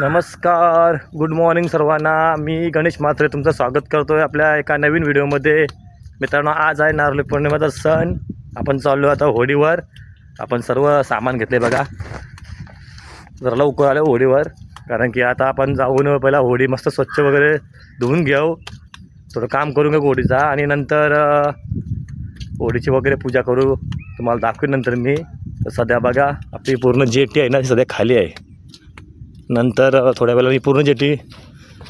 नमस्कार, good morning सर्वांना. मी गणेश म्हात्रे तुमचं स्वागत करतो आहे आपल्या एका नवीन व्हिडिओमध्ये. मित्रांनो, आज आहे नारळी पौर्णिमेचा सण. आपण चाललो आता होडीवर. आपण सर्व सामान घेतले बघा. जरा लवकर आलो होडीवर, कारण की आता आपण जाऊन पहिला होडी मस्त स्वच्छ वगैरे धुवून घेऊ, थोडं काम करून घेऊ होडीचा, आणि नंतर होडीची वगैरे पूजा करू. तुम्हाला दाखवेन नंतर मी. तर सध्या बघा आपली पूर्ण जेटी आहे ना, ती सध्या खाली आहे. नंतर थोड्या वेळाने पूर्ण जेटी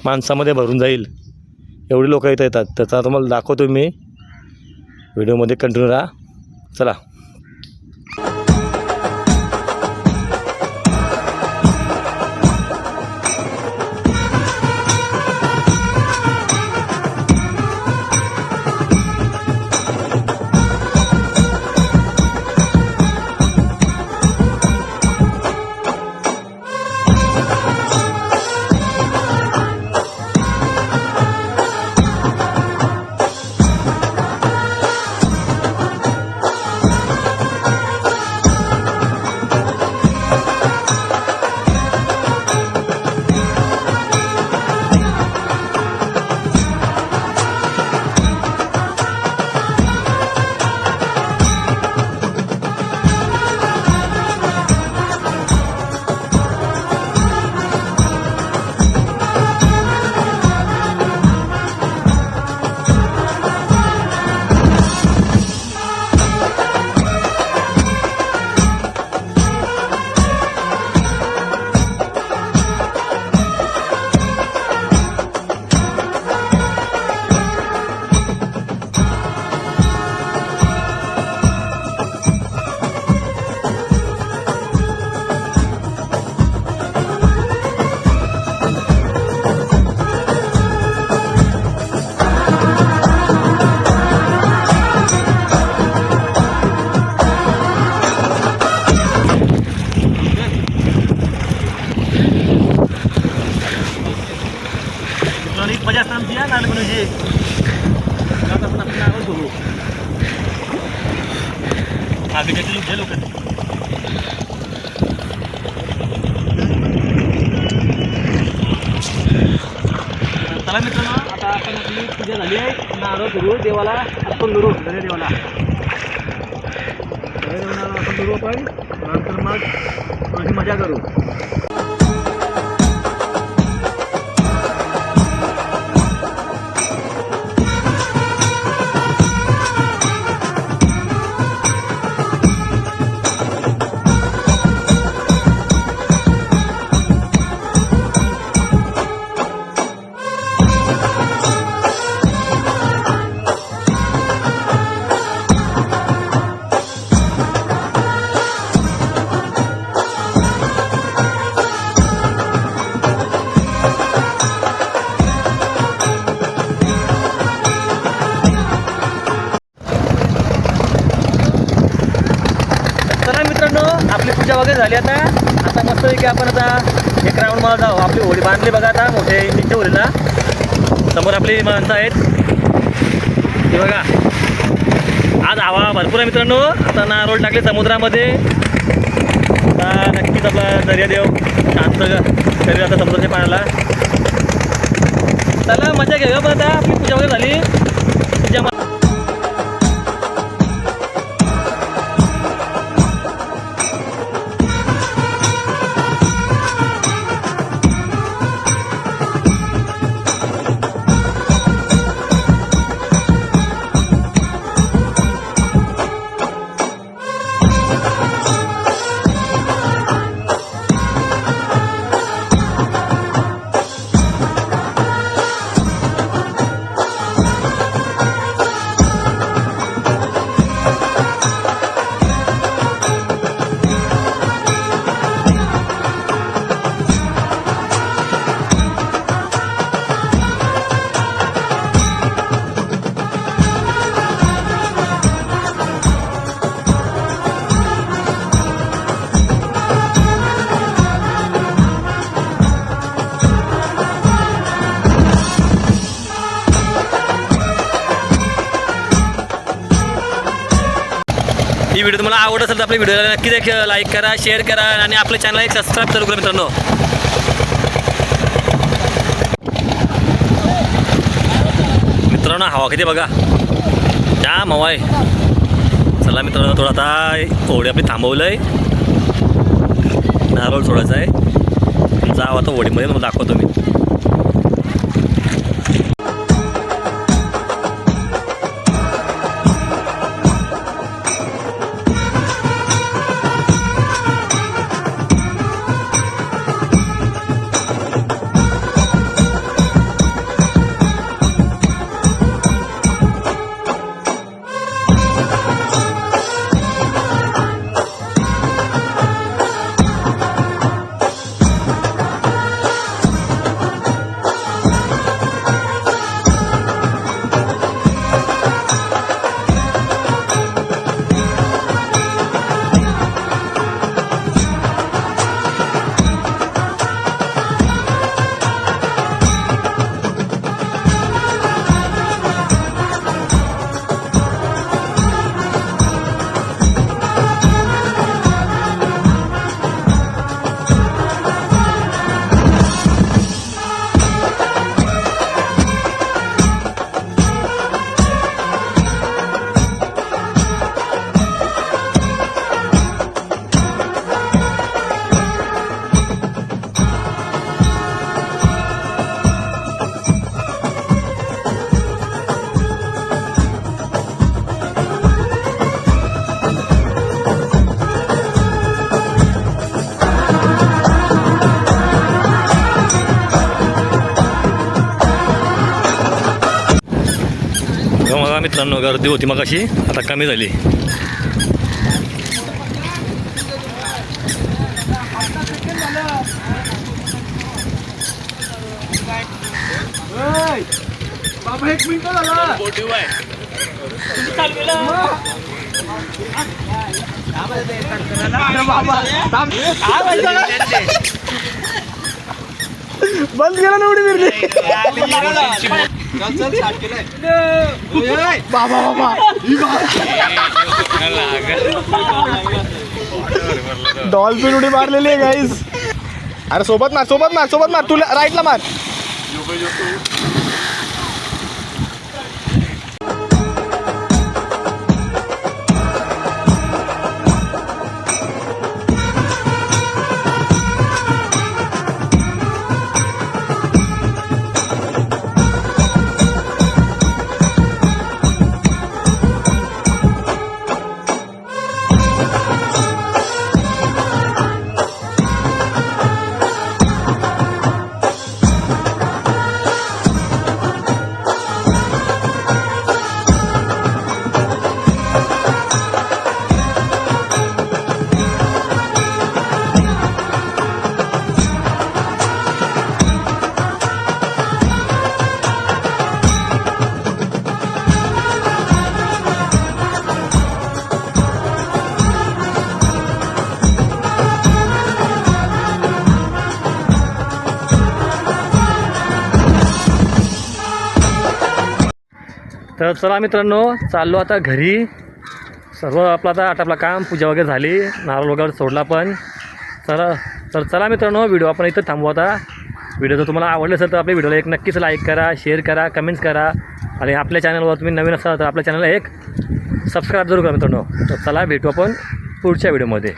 माणसामध्ये भरून जाईल. एवढी लोक इथं येतात. त्याचा तुम्हाला दाखवतो मी. व्हिडिओमध्ये कंटिन्यू राहा. चला. मजा असताना दिया ना म्हणजे आता आपण आपण नाव करू आगे जे लोक चला मित्रांनो, आता आपण आपली पूजा झाली आहे. नारळ करू देवाला, आपण करू देवाला आपण करू. आपण नंतर मग थोडी मजा करू. आपली पूजा वगैरे झाली. आता मस्त की आपण आता एक राऊंड मला जाऊ. आपली होडी बांधली बघा आता मोठ्या इंजिनच्या होडीला. समोर आपली माणसं आहेत ते बघा. आज हवा भरपूर आहे मित्रांनो. आता नारळ टाकले समुद्रामध्ये. आता नक्कीच आपला दर्यादेव शांत करेल आता समुद्राच्या पाण्याला. चला मजा घेऊया. पण आता आपली पूजा वगैरे झाली. पूजा ही व्हिडिओ तुम्हाला आवडत असेल तर आपल्या व्हिडिओला नक्की लाईक करा, शेअर करा आणि आपल्या चॅनलला एक सबस्क्राईब करा मित्रांनो. मित्रांनो हवा किती बघा, जाम हवा आहे. चला मित्रांनो, थोडं आता होडी आपली थांबवलं आहे, नारळ सोडायचं आहे. जाव आता होडीमध्ये मग दाखवतो मी. बघा मित्रांनो, गर्दी होती मग अशी, आता कमी झाली. बाबा 1 मिनिट झाला. बंद केला ना उडी फिरली. बाबा बाबा डॉल्फिन उडी मारलेली आहे गाईस. अरे सोबत मार, सोबत मार, सोबत मार. तुला राईटला मार. तर चला मित्रांनो, चाललो आता घरी. सर्व आपलं आता आटापला काम, पूजा वगैरे झाली, नारळ वगैरे सोडला पण. चला मित्रांनो, व्हिडिओ आपण इथं थांबू आता. व्हिडिओ जर तुम्हाला आवडले असेल तर आपल्या व्हिडिओला एक नक्कीच लाईक करा, शेअर करा, कमेंट्स करा. आणि आपल्या चॅनलवर तुम्ही नवीन असाल तर आपल्या चॅनलला एक सबस्क्राईब जरूर करा मित्रांनो. तर चला भेटू आपण पुढच्या व्हिडिओमध्ये.